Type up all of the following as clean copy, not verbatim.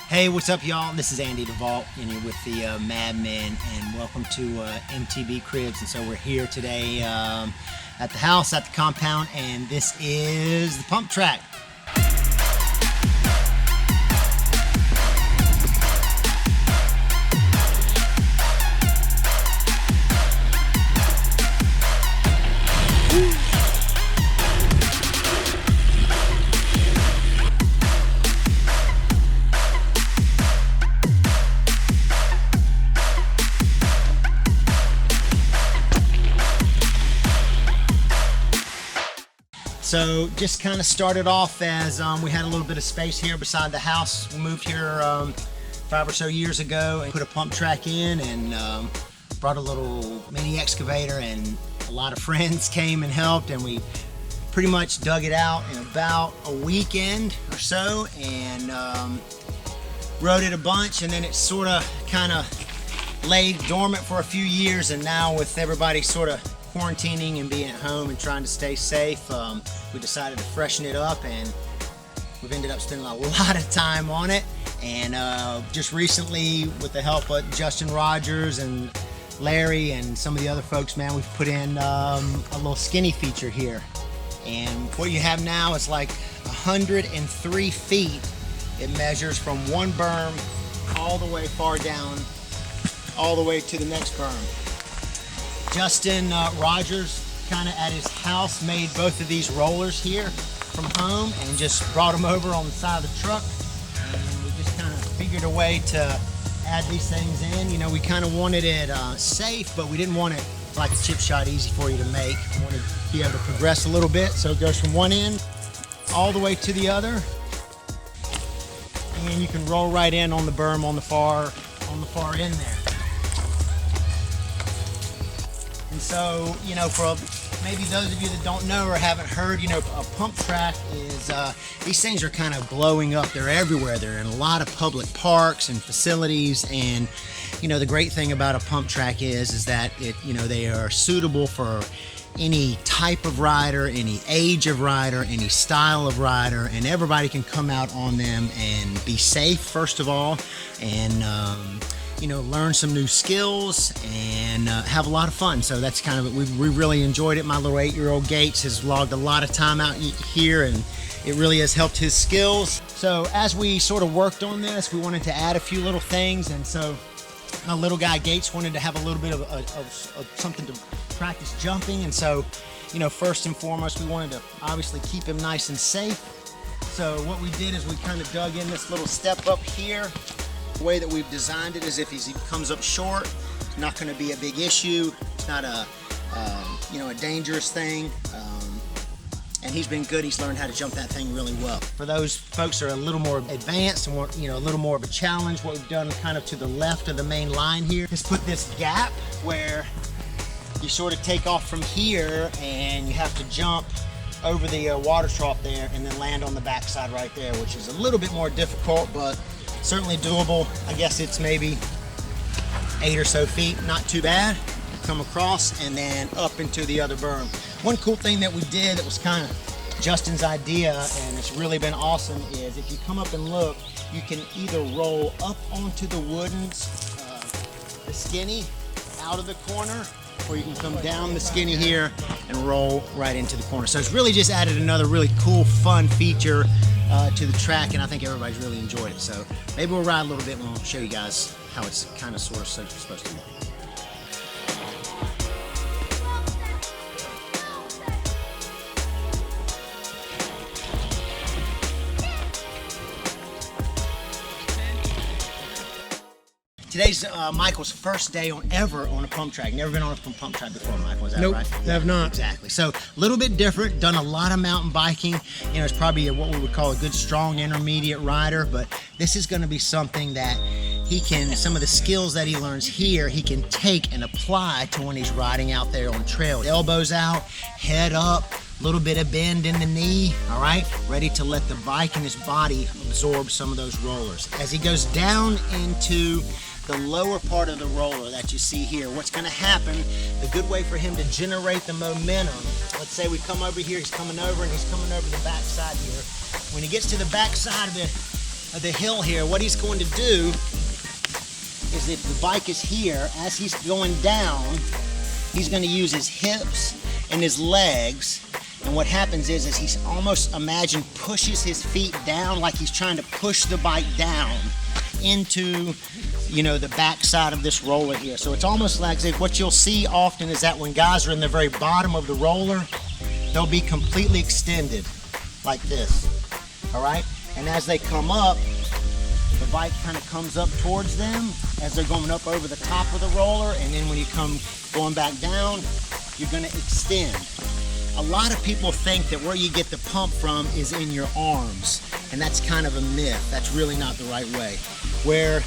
Hey, what's up, y'all? This is Andy DeVault, and you're with the Madmen, and welcome to MTB Cribs. And so we're here today at the house, at the compound, and this is the pump track. So just kind of started off as we had a little bit of space here beside the house. We moved here 5 or so years ago and put a pump track in, and brought a little mini excavator, and a lot of friends came and helped, and we pretty much dug it out in about a weekend or so, and rode it a bunch, and then it sort of kind of laid dormant for a few years. And now with everybody sort of quarantining and being at home and trying to stay safe, we decided to freshen it up, and we've ended up spending a lot of time on it. And just recently, with the help of Justin Rogers and Larry and some of the other folks, man, we've put in a little skinny feature here. And what you have now is like 103 feet. It measures from one berm all the way far down, all the way to the next berm. Justin Rogers, kind of at his house, made both of these rollers here from home and just brought them over on the side of the truck. And we just kind of figured a way to add these things in. You know, we kind of wanted it safe, but we didn't want it like a chip shot, easy for you to make. We wanted to be able to progress a little bit, so it goes from one end all the way to the other. And you can roll right in on the berm on the far end there. And so, you know, for maybe those of you that don't know or haven't heard, you know, a pump track is, these things are kind of blowing up. They're everywhere. They're in a lot of public parks and facilities. And, you know, the great thing about a pump track is that they are suitable for any type of rider, any age of rider, any style of rider, and everybody can come out on them and be safe, first of all, and learn some new skills and have a lot of fun. So that's kind of it. We really enjoyed it. My little 8-year-old Gates has logged a lot of time out here, and it really has helped his skills. So as we sort of worked on this, we wanted to add a few little things, and so my little guy Gates wanted to have a little bit of something to practice jumping. And so, you know, first and foremost, we wanted to obviously keep him nice and safe. So what we did is we kind of dug in this little step up here. The way that we've designed it is if he comes up short, it's not going to be a big issue. It's not a dangerous thing. And he's been good. He's learned how to jump that thing really well. For those folks that are a little more advanced and want, a little more of a challenge, what we've done kind of to the left of the main line here is put this gap where you sort of take off from here and you have to jump over the water trough there and then land on the backside right there, which is a little bit more difficult, but certainly doable. I guess it's maybe 8 or so feet, not too bad. Come across and then up into the other berm. One cool thing that we did that was kind of Justin's idea, and it's really been awesome, is if you come up and look, you can either roll up onto the wooden, the skinny out of the corner, or you can come down the skinny here and roll right into the corner. So it's really just added another really cool, fun feature to the track, and I think everybody's really enjoyed it. So maybe we'll ride a little bit and we'll show you guys how it's kind of sort of supposed to look. Today's Michael's first day ever on a pump track. Never been on a pump track before, Michael, is that right? Nope, have not. Exactly. So a little bit different, done a lot of mountain biking. You know, it's probably what we would call a good, strong, intermediate rider, but this is gonna be something that some of the skills that he learns here, he can take and apply to when he's riding out there on trail. Elbows out, head up, a little bit of bend in the knee, all right? Ready to let the bike and his body absorb some of those rollers. As he goes down into the lower part of the roller that you see here, what's going to happen, the good way for him to generate the momentum, let's say we come over here, he's coming over and he's coming over the back side here. When he gets to the back side of of the hill here, what he's going to do is, if the bike is here, as he's going down, he's going to use his hips and his legs. And what happens is he almost, imagine, pushes his feet down like he's trying to push the bike down into, you know, the back side of this roller here. So it's almost like what you'll see often is that when guys are in the very bottom of the roller, they'll be completely extended like this. All right? And as they come up, the bike kind of comes up towards them as they're going up over the top of the roller, and then when you come going back down, you're going to extend. A lot of people think that where you get the pump from is in your arms, and that's kind of a myth. That's really not the right way. Where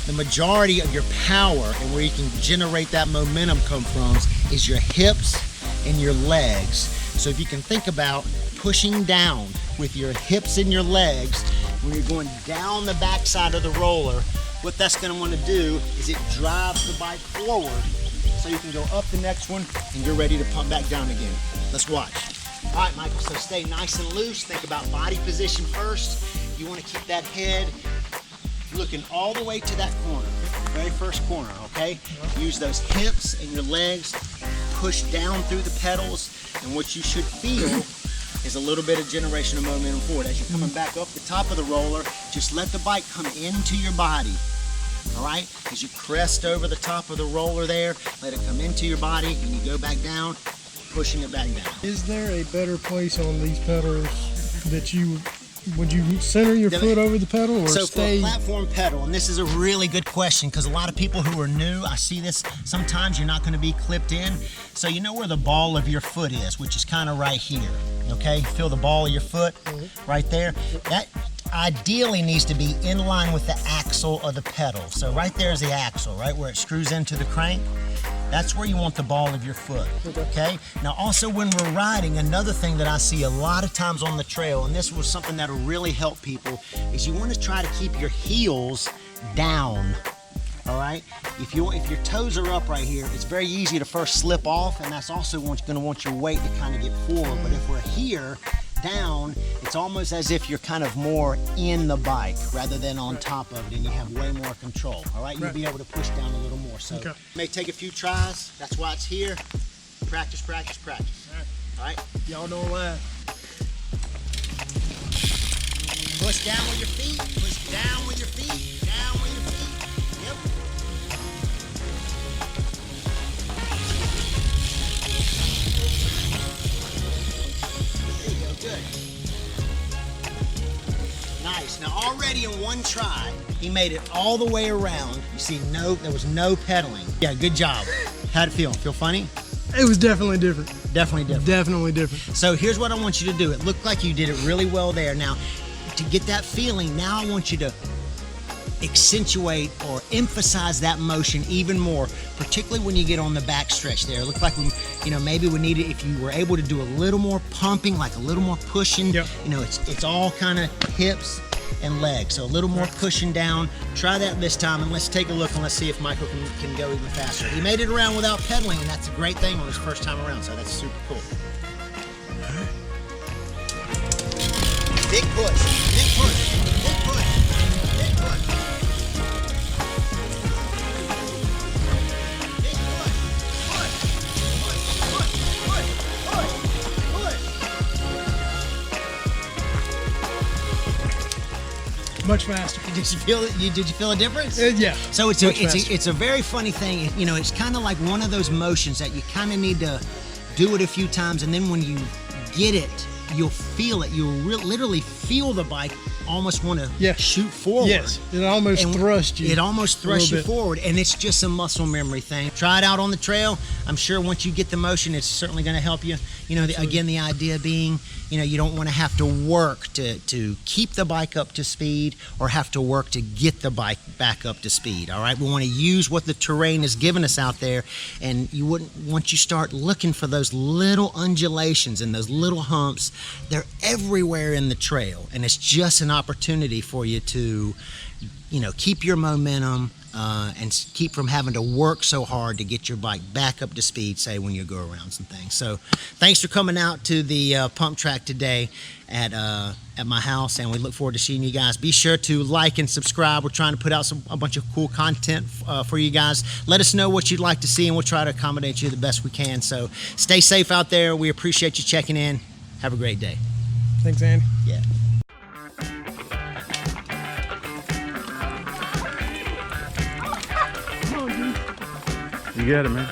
the majority of your power and where you can generate that momentum come from is your hips and your legs. So if you can think about pushing down with your hips and your legs when you're going down the backside of the roller, what that's going to want to do is it drives the bike forward so you can go up the next one and you're ready to pump back down again. Let's watch. All right, Michael, so stay nice and loose. Think about body position first. You want to keep that head looking all the way to that corner, very first corner, okay? Use those hips and your legs, push down through the pedals, and what you should feel is a little bit of generation of momentum forward. As you're coming back up the top of the roller, just let the bike come into your body. All right, as you crest over the top of the roller there, let it come into your body, and you go back down, pushing it back down. Is there a better place on these pedals that would you center your foot over the pedal, or so stay? For a platform pedal, and this is a really good question because a lot of people who are new, I see this, sometimes you're not going to be clipped in. So you know where the ball of your foot is, which is kind of right here, okay? Feel the ball of your foot right there? That ideally needs to be in line with the axle of the pedal. So right there is the axle, right where it screws into the crank. That's where you want the ball of your foot, okay? Now also when we're riding, another thing that I see a lot of times on the trail, and this was something that'll really help people, is you want to try to keep your heels down, all right? If your toes are up right here, it's very easy to first slip off, and that's also going to want your weight to kind of get forward. But if we're here, down, it's almost as if you're kind of more in the bike rather than on top of it, and you have way more control. All right, you'll be able to push down a little more. So it may take a few tries. That's why it's here. Practice, practice, practice. All right, Y'all don't laugh. push down with your feet. Push down with your feet. Down with your feet. Yep. Good. Nice. Now already in one try, he made it all the way around. You see, there was no pedaling. Yeah, good job. How'd it feel? Feel funny? It was definitely different. Definitely different. Definitely different. So here's what I want you to do. It looked like you did it really well there. Now, to get that feeling, now I want you to accentuate or emphasize that motion even more, particularly when you get on the back stretch there. It looked like maybe we needed, if you were able to do a little more pumping, like a little more pushing. Yep. It's all kind of hips and legs, so a little more pushing down. Try that this time, and let's take a look and let's see if Michael can go even faster. He made it around without pedaling, and that's a great thing on his first time around, so that's super cool. Big push, big push, big push, big push. Much faster. Did you feel it? Did you feel a difference? Yeah. So it's a very funny thing. It's kind of like one of those motions that you kind of need to do it a few times, and then when you get it, you'll feel it. You'll literally feel the bike almost want to shoot forward. Yes, it almost thrusts you. It almost thrusts you forward, and it's just a muscle memory thing. Try it out on the trail. I'm sure once you get the motion, it's certainly going to help you. Again, the idea being, you don't want to have to work to keep the bike up to speed or have to work to get the bike back up to speed. All right, we want to use what the terrain has given us out there, and once you start looking for those little undulations and those little humps, they're everywhere in the trail, and it's just an opportunity for you to keep your momentum and keep from having to work so hard to get your bike back up to speed, say when you go arounds and things. So thanks for coming out to the pump track today at my house, and we look forward to seeing you guys. Be sure to like and subscribe. We're trying to put out a bunch of cool content for you guys. Let us know what you'd like to see, and we'll try to accommodate you the best we can. So stay safe out there. We appreciate you checking in. Have a great day. Thanks, Andy. Yeah. You got it, man.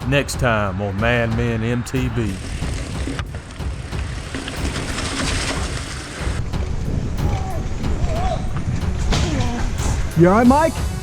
Next time on Mad Men MTV. You all right, Mike?